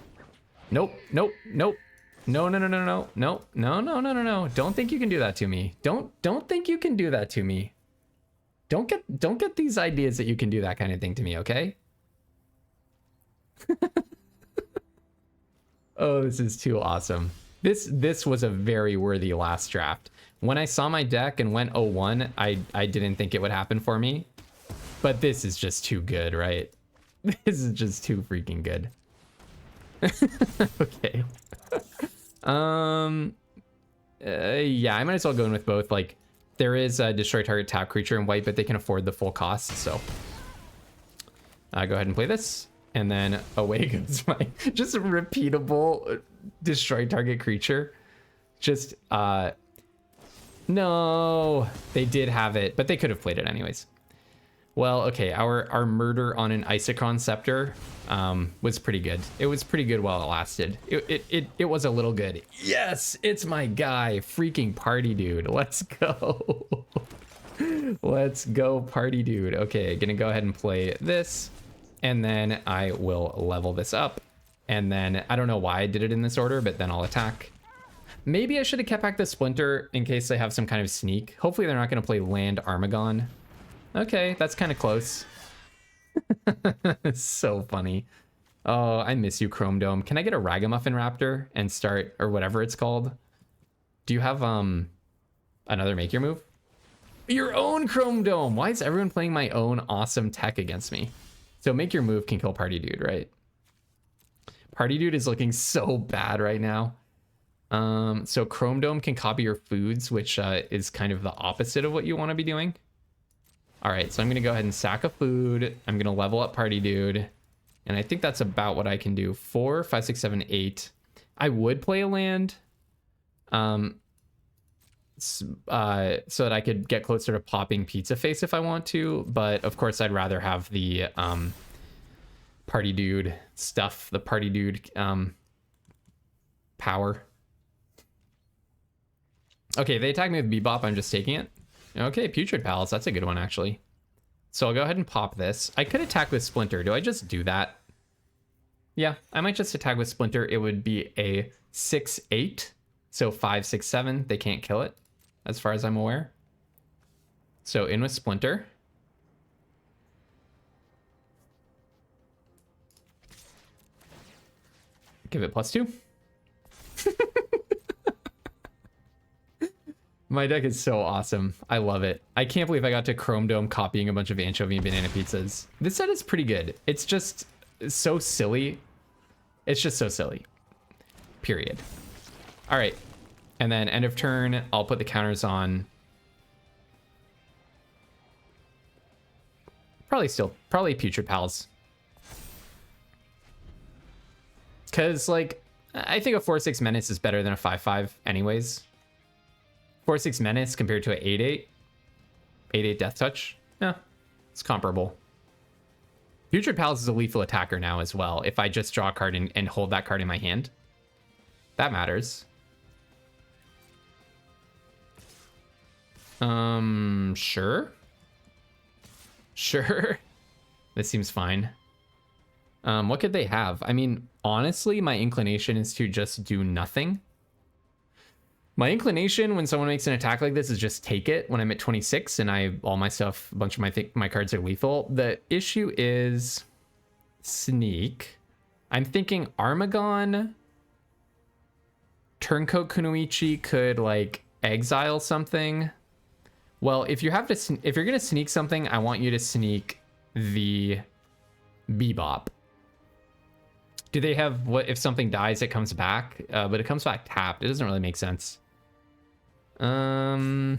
Nope, nope, nope. No, no, no, no, no, no, no, no, no, no, no. Don't think you can do that to me. Don't think you can do that to me. Don't get these ideas that you can do that kind of thing to me, okay? Oh, this is too awesome. This was a very worthy last draft. When I saw my deck and went 0-1, I didn't think it would happen for me. But this is just too good, right? This is just too freaking good. Okay. Yeah, I might as well go in with both. Like, there is a destroy target tap creature in white, but they can afford the full cost, so go ahead and play this, and then away goes my just repeatable destroy target creature. Just no, they did have it, but they could have played it anyways. Well, okay, our murder on an Isochron Scepter was pretty good. It was pretty good while it lasted. It was a little good. Yes, it's my guy, freaking party dude. Let's go. Let's go, party dude. Okay, gonna go ahead and play this, and then I will level this up. And then, I don't know why I did it in this order, but then I'll attack. Maybe I should have kept back the Splinter in case they have some kind of sneak. Hopefully they're not gonna play Land Armagon. Okay, that's kind of close. It's so funny. Oh, I miss you, Chrome Dome. Can I get a Ragamuffin Raptor and start, or whatever it's called? Do you have another make your move? Your own Chrome Dome. Why is everyone playing my own awesome tech against me? So make your move can kill Party Dude, right? Party Dude is looking so bad right now. So Chrome Dome can copy your foods, which is kind of the opposite of what you want to be doing. All right, so I'm gonna go ahead and sack a food. I'm gonna level up Party Dude. And I think that's about what I can do. 4, 5, 6, 7, 8. I would play a land so that I could get closer to popping Pizza Face if I want to. But of course, I'd rather have the Party Dude stuff, the Party Dude power. Okay, they attack me with Bebop. I'm just taking it. Okay, Putrid Palace. That's a good one, actually. So I'll go ahead and pop this. I could attack with Splinter. Do I just do that? Yeah, I might just attack with Splinter. It would be a 6-8. So 5, 6, 7. They can't kill it, as far as I'm aware. So in with Splinter. Give it +2. My deck is so awesome. I love it. I can't believe I got to Chrome Dome copying a bunch of anchovy and banana pizzas. This set is pretty good. It's just so silly. It's just so silly. Period. All right. And then end of turn, I'll put the counters on. Probably Putrid Pals. Because, like, I think a 4-6 Menace is better than a 5-5 anyways. 4-6 Menace compared to an 8-8. 8-8 Death Touch. Yeah, it's comparable. Putrid Palace is a lethal attacker now as well. If I just draw a card and hold that card in my hand. That matters. Sure. Sure. This seems fine. What could they have? I mean, honestly, my inclination is to just do nothing. My inclination when someone makes an attack like this is just take it when I'm at 26 and all my stuff, a bunch of my cards are lethal. The issue is sneak. I'm thinking Armagon, Turncoat Kunoichi could like exile something. Well, if you're gonna sneak something, I want you to sneak the Bebop. Do they have what if something dies it comes back? But it comes back tapped. It doesn't really make sense. Hard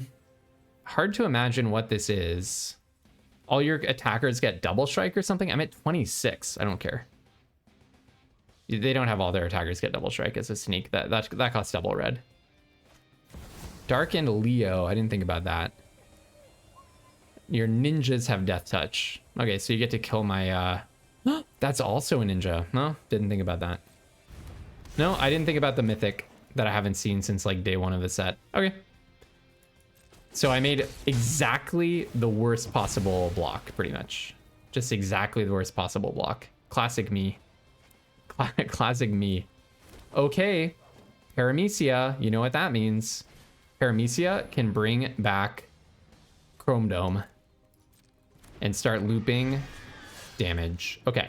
to imagine what this is. All your attackers get double strike or something? I'm at 26. I don't care. They don't have all their attackers get double strike as a sneak. That costs double red. Dark and Leo. I didn't think about that. Your ninjas have death touch. Okay, so you get to kill my that's also a ninja. No, didn't think about that. No, I didn't think about the mythic that I haven't seen since like day 1 of the set. Okay. So I made exactly the worst possible block, pretty much. Just exactly the worst possible block. Classic me. Classic me. Okay. Paramecia, you know what that means. Paramecia can bring back Chrome Dome and start looping damage. Okay.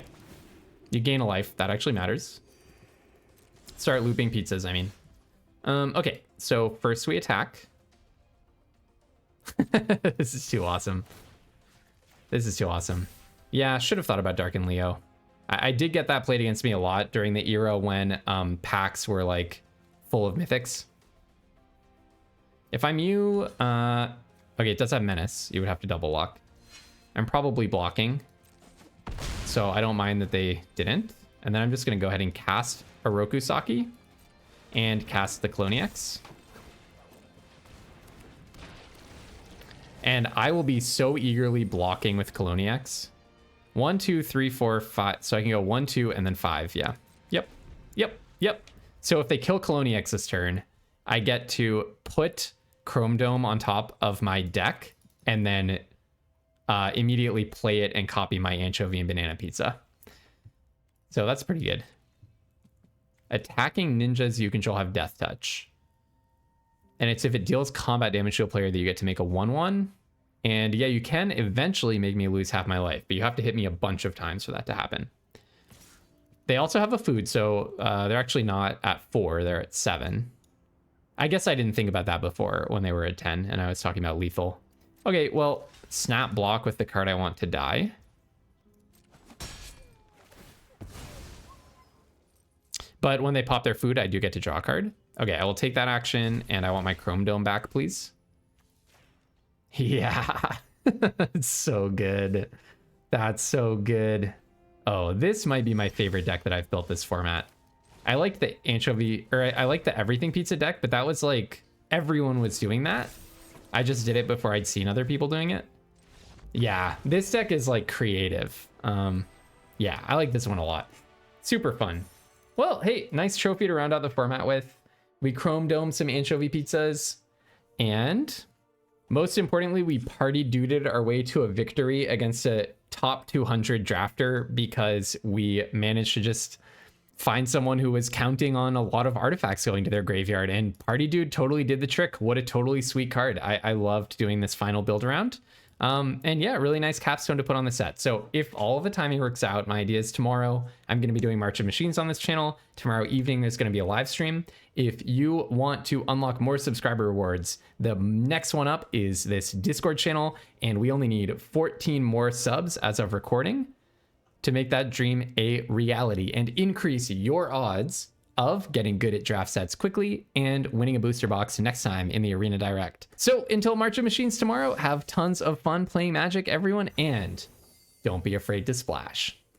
You gain a life. That actually matters. Start looping pizzas, I mean. Okay, so first we attack. This is too awesome. This is too awesome. Yeah, should have thought about Dark and Leo. I did get that played against me a lot during the era when packs were like full of mythics. If I'm you, okay, it does have Menace. You would have to double lock. I'm probably blocking, so I don't mind that they didn't. And then I'm just gonna go ahead and cast Oroku Saki and cast the Cloniax. And I will be so eagerly blocking with Coloniacs. 1, 2, 3, 4, 5. So I can go 1, 2, and then 5. Yeah. Yep. Yep. Yep. So if they kill Coloniacs this turn, I get to put Chrome Dome on top of my deck and then immediately play it and copy my anchovy and banana pizza. So that's pretty good. Attacking ninjas you control have death touch. And it's if it deals combat damage to a player that you get to make a 1/1. And yeah, you can eventually make me lose half my life, but you have to hit me a bunch of times for that to happen. They also have a food, so they're actually not at 4, they're at 7. I guess I didn't think about that before when they were at 10, and I was talking about lethal. Okay, well, snap block with the card I want to die. But when they pop their food, I do get to draw a card. Okay, I will take that action, and I want my Chrome Dome back, please. Yeah, it's so good. That's so good. Oh, this might be my favorite deck that I've built this format. I like the anchovy, or I like the everything pizza deck, but that was like, everyone was doing that. I just did it before I'd seen other people doing it. Yeah, this deck is like creative. Yeah, I like this one a lot. Super fun. Well, hey, nice trophy to round out the format with. We Chrome Dome some anchovy pizzas, and most importantly, we party duded our way to a victory against a top 200 drafter because we managed to just find someone who was counting on a lot of artifacts going to their graveyard, and Party Dude totally did the trick. What a totally sweet card. I loved doing this final build around. And yeah, really nice capstone to put on the set. So if all of the timing works out, my idea is tomorrow I'm going to be doing March of Machines on this channel. Tomorrow evening there's going to be a live stream. If you want to unlock more subscriber rewards, the next one up is this Discord channel, and we only need 14 more subs as of recording to make that dream a reality and increase your odds of getting good at draft sets quickly and winning a booster box next time in the Arena Direct. So until March of Machines tomorrow, have tons of fun playing Magic, everyone, and don't be afraid to splash.